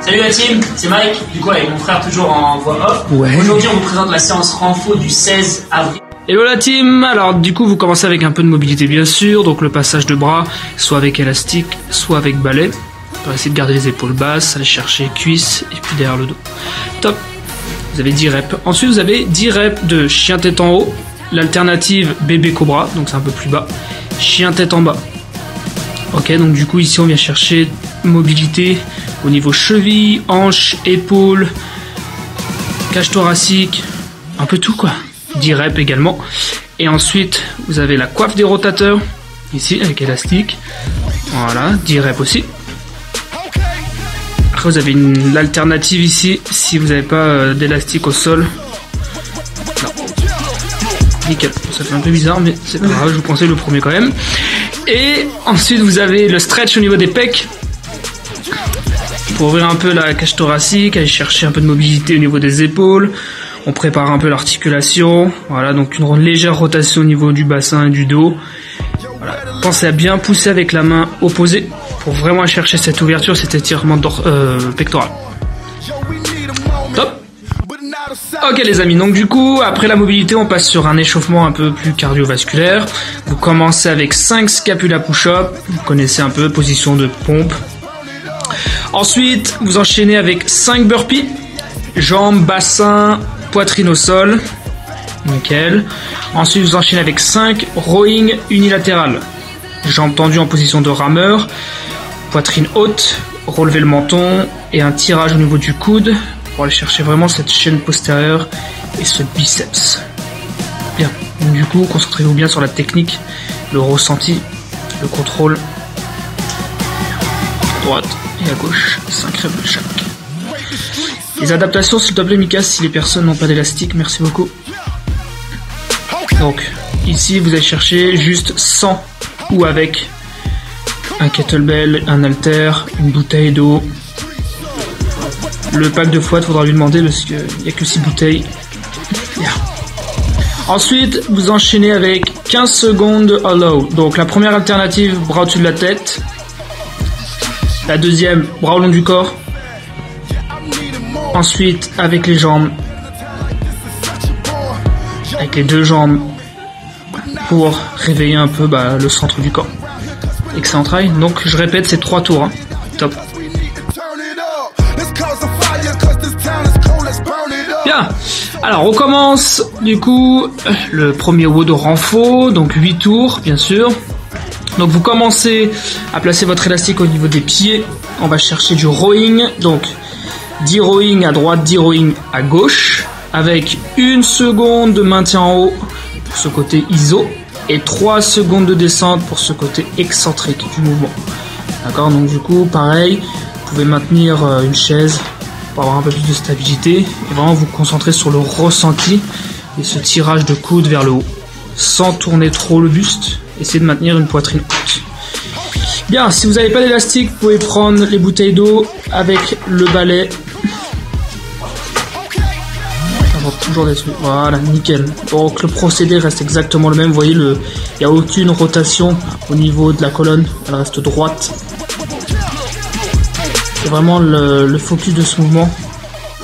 Salut la team, c'est Mike, du coup avec mon frère toujours en voix off. Ouais. Aujourd'hui on vous présente la séance renfo du 16 avril. Hello la team. Alors du coup vous commencez avec un peu de mobilité bien sûr, donc le passage de bras, soit avec élastique, soit avec balai. Pour essayer de garder les épaules basses, aller chercher les cuisses et puis derrière le dos. Top. Vous avez 10 reps. Ensuite vous avez 10 reps de chien tête en haut, l'alternative bébé cobra, donc c'est un peu plus bas, chien tête en bas. Ok, donc du coup ici on vient chercher mobilité au niveau cheville, hanche, épaules, cage thoracique, un peu tout quoi. 10 reps également. Et ensuite vous avez la coiffe des rotateurs, ici avec élastique. Voilà, 10 reps aussi. Après vous avez l'alternative ici, si vous n'avez pas d'élastique au sol. Non. Nickel, ça fait un peu bizarre mais c'est pas grave, je vous conseille le premier quand même. Et ensuite vous avez le stretch au niveau des pecs. Pour ouvrir un peu la cage thoracique, aller chercher un peu de mobilité au niveau des épaules. On prépare un peu l'articulation. Voilà, donc une légère rotation au niveau du bassin et du dos. Voilà. Pensez à bien pousser avec la main opposée pour vraiment chercher cette ouverture, cet étirement pectoral. Top. Ok les amis, donc du coup, après la mobilité, on passe sur un échauffement un peu plus cardiovasculaire. Vous commencez avec 5 scapula push-up. Vous connaissez un peu, position de pompe. Ensuite, vous enchaînez avec 5 burpees, jambes, bassin, poitrine au sol. Nickel. Ensuite, vous enchaînez avec 5 rowing unilatérales. Jambes tendues en position de rameur, poitrine haute, relever le menton et un tirage au niveau du coude pour aller chercher vraiment cette chaîne postérieure et ce biceps. Bien. Donc, du coup, concentrez-vous bien sur la technique, le ressenti, le contrôle. À droite et à gauche, 5 reps de chaque. Les adaptations s'il te plaît Mika, si les personnes n'ont pas d'élastique, merci beaucoup. Donc ici vous allez chercher juste sans ou avec un kettlebell, un halter, une bouteille d'eau. Le pack de fouette faudra lui demander parce qu'il n'y a que 6 bouteilles. Yeah. Ensuite vous enchaînez avec 15 secondes hollow. Donc la première alternative, bras au-dessus de la tête. La deuxième, bras au long du corps. Ensuite, avec les jambes. Avec les deux jambes. Pour réveiller un peu le centre du corps. Excellent travail. Donc, je répète, c'est 3 tours. Hein. Top. Bien. Alors, on commence, du coup, le premier WOD renfo. Donc, 8 tours, bien sûr. Donc vous commencez à placer votre élastique au niveau des pieds. On va chercher du rowing. Donc 10 rowing à droite, 10 rowing à gauche. Avec 1 seconde de maintien en haut pour ce côté iso. Et 3 secondes de descente pour ce côté excentrique du mouvement. D'accord, donc du coup pareil. Vous pouvez maintenir une chaise pour avoir un peu plus de stabilité. Et vraiment vous concentrer sur le ressenti. Et ce tirage de coude vers le haut. Sans tourner trop le buste. Essayez de maintenir une poitrine haute. Bien, si vous n'avez pas d'élastique, vous pouvez prendre les bouteilles d'eau avec le balai. Toujours des trucs. Voilà, nickel. Donc le procédé reste exactement le même. Vous voyez, il n'y a aucune rotation au niveau de la colonne. Elle reste droite. C'est vraiment le focus de ce mouvement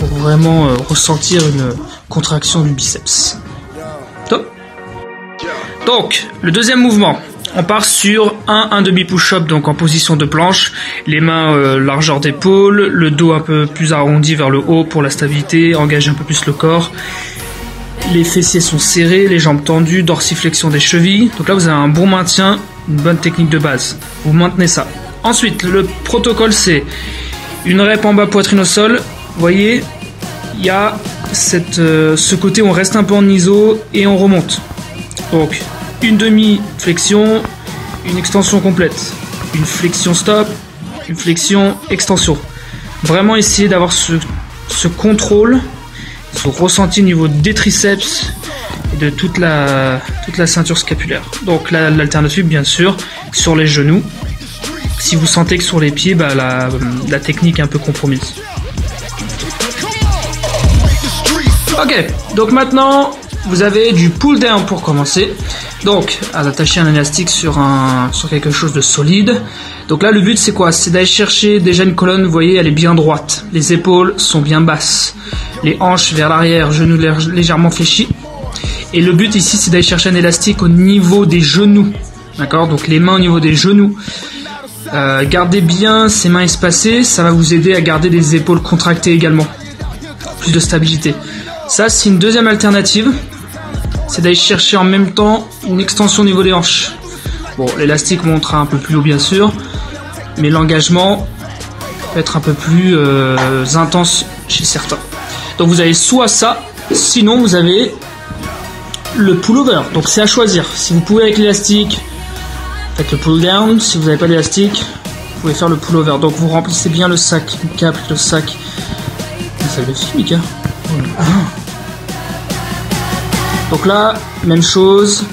pour vraiment ressentir une contraction du biceps. Top. Donc, le deuxième mouvement, on part sur un demi push-up, donc en position de planche, les mains largeur d'épaule, le dos un peu plus arrondi vers le haut pour la stabilité, engager un peu plus le corps. Les fessiers sont serrés, les jambes tendues, dorsiflexion des chevilles. Donc là, vous avez un bon maintien, une bonne technique de base. Vous maintenez ça. Ensuite, le protocole, c'est une rep en bas, poitrine au sol. Vous voyez, il y a ce côté où on reste un peu en iso et on remonte. Donc, une demi-flexion, une extension complète, une flexion stop, une flexion extension. Vraiment essayer d'avoir ce contrôle, ce ressenti au niveau des triceps et de toute la ceinture scapulaire. Donc l'alternative bien sûr sur les genoux. Si vous sentez que sur les pieds, la technique est un peu compromise. Ok, donc maintenant vous avez du pull down pour commencer. Donc, à attacher un élastique sur quelque chose de solide. Donc là, le but c'est quoi? C'est d'aller chercher déjà une colonne, vous voyez, elle est bien droite. Les épaules sont bien basses. Les hanches vers l'arrière, genoux légèrement fléchis. Et le but ici, c'est d'aller chercher un élastique au niveau des genoux. D'accord? Donc les mains au niveau des genoux. Gardez bien ces mains espacées, ça va vous aider à garder les épaules contractées également. Plus de stabilité. Ça, c'est une deuxième alternative. C'est d'aller chercher en même temps une extension au niveau des hanches. Bon, l'élastique montera un peu plus haut bien sûr, mais l'engagement peut être un peu plus intense chez certains. Donc vous avez soit ça, sinon vous avez le pull-over. Donc c'est à choisir. Si vous pouvez avec l'élastique, faites le pull-down. Si vous n'avez pas d'élastique, vous pouvez faire le pull-over. Donc vous remplissez bien le sac. Mika applique le sac. Ça le fait, Mika. Donc là, même chose.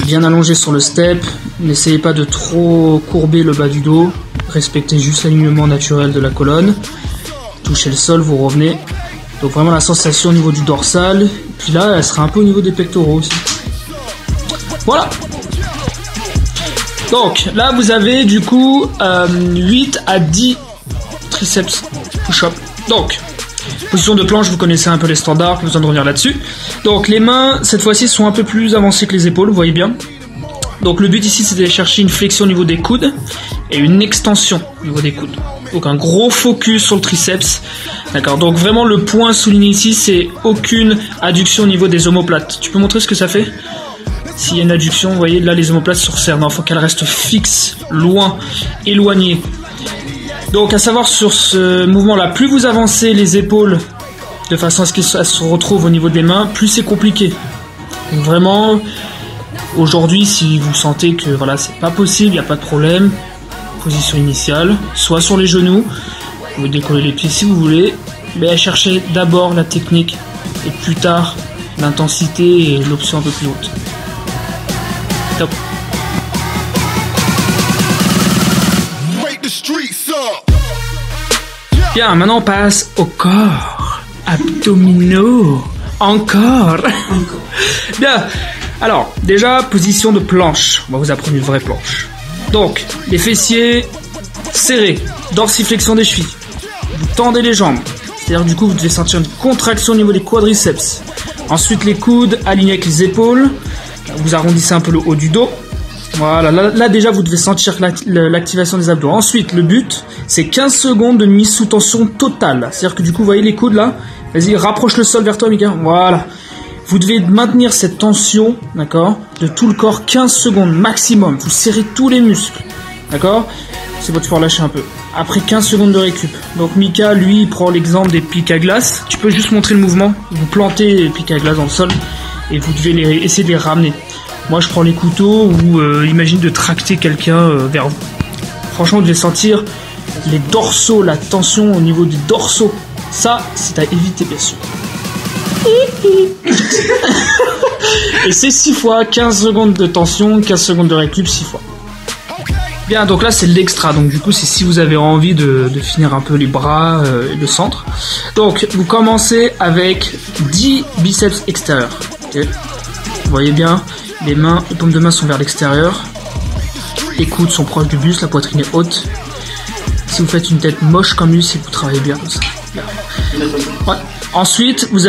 Bien allongé sur le step. N'essayez pas de trop courber le bas du dos. Respectez juste l'alignement naturel de la colonne. Touchez le sol, vous revenez. Donc vraiment la sensation au niveau du dorsal. Et puis là, elle sera un peu au niveau des pectoraux aussi. Voilà. Donc là, vous avez du coup 8 à 10 triceps push-up. Donc, position de planche, vous connaissez un peu les standards, pas besoin de revenir là-dessus. Donc les mains, cette fois-ci, sont un peu plus avancées que les épaules, vous voyez bien. Donc le but ici, c'est d'aller chercher une flexion au niveau des coudes et une extension au niveau des coudes. Donc un gros focus sur le triceps. D'accord, donc vraiment le point souligné ici, c'est aucune adduction au niveau des omoplates. Tu peux montrer ce que ça fait? S'il y a une adduction, vous voyez, là les omoplates se resserrent. Non, il faut qu'elles restent fixes, loin, éloignées. Donc à savoir sur ce mouvement-là, plus vous avancez les épaules de façon à ce qu'elles se retrouvent au niveau des mains, plus c'est compliqué. Donc vraiment, aujourd'hui, si vous sentez que voilà, c'est pas possible, il n'y a pas de problème, position initiale, soit sur les genoux, vous décollez les pieds si vous voulez, mais cherchez d'abord la technique et plus tard l'intensité et l'option un peu plus haute. Top. Bien, maintenant on passe au corps. Abdominaux. Encore. Bien. Alors, déjà, position de planche. On va vous apprendre une vraie planche. Donc, les fessiers serrés. Dorsiflexion des chevilles. Vous tendez les jambes. C'est-à-dire, du coup, vous devez sentir une contraction au niveau des quadriceps. Ensuite, les coudes alignés avec les épaules. Vous arrondissez un peu le haut du dos. Voilà, là déjà vous devez sentir l'activation des abdos. Ensuite, le but, c'est 15 secondes de mise sous tension totale. C'est-à-dire que du coup, vous voyez les coudes là. Vas-y, rapproche le sol vers toi, Mika. Voilà. Vous devez maintenir cette tension, d'accord, de tout le corps 15 secondes maximum. Vous serrez tous les muscles, d'accord. C'est votre pouvoir lâcher un peu. Après 15 secondes de récup. Donc Mika, lui, il prend l'exemple des pics à glace. Tu peux juste montrer le mouvement. Vous plantez les pics à glace dans le sol et vous devez essayer de les ramener. Moi, je prends les couteaux ou imagine de tracter quelqu'un vers vous. Franchement, vous devez sentir les dorsaux, la tension au niveau du dorsaux. Ça, c'est à éviter, bien sûr. Et c'est 6 fois, 15 secondes de tension, 15 secondes de récup, 6 fois. Bien, donc là, c'est l'extra. Donc, du coup, c'est si vous avez envie de finir un peu les bras et le centre. Donc, vous commencez avec 10 biceps extérieurs. Okay. Vous voyez bien. Les paumes de main sont vers l'extérieur. Les coudes sont proches du buste, la poitrine est haute. Si vous faites une tête moche comme lui, c'est que vous travaillez bien comme ça. Ouais. Ensuite, vous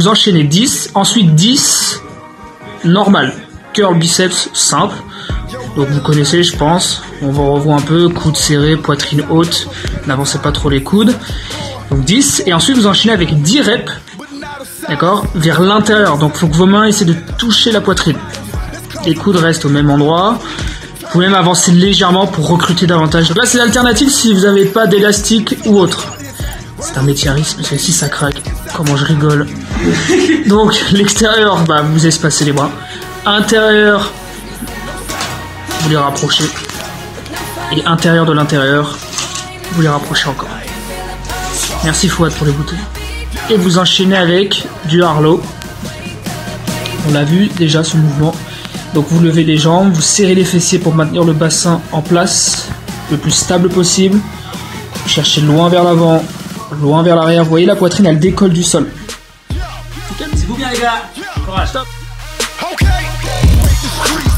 enchaînez 10. Ensuite, 10 normal. Curl biceps simple. Donc vous connaissez, je pense. On va revoir un peu. Coudes serrés, poitrine haute. N'avancez pas trop les coudes. Donc 10. Et ensuite, vous enchaînez avec 10 reps. D'accord, vers l'intérieur. Donc, il faut que vos mains essaient de toucher la poitrine. Les coudes restent au même endroit. Vous pouvez même avancer légèrement pour recruter davantage. Donc là, c'est l'alternative si vous n'avez pas d'élastique ou autre. C'est un métier à risque, parce que si ça craque, comment je rigole. Donc, l'extérieur, vous espacez les bras. Intérieur, vous les rapprochez. Et intérieur de l'intérieur, vous les rapprochez encore. Merci Fouad pour les bouteilles. Et vous enchaînez avec du Harlow. On l'a vu déjà ce mouvement. Donc vous levez les jambes, vous serrez les fessiers pour maintenir le bassin en place le plus stable possible. Vous cherchez loin vers l'avant, loin vers l'arrière. Vous voyez la poitrine, elle décolle du sol. Amusez-vous bien les gars. Courage. Stop. Okay.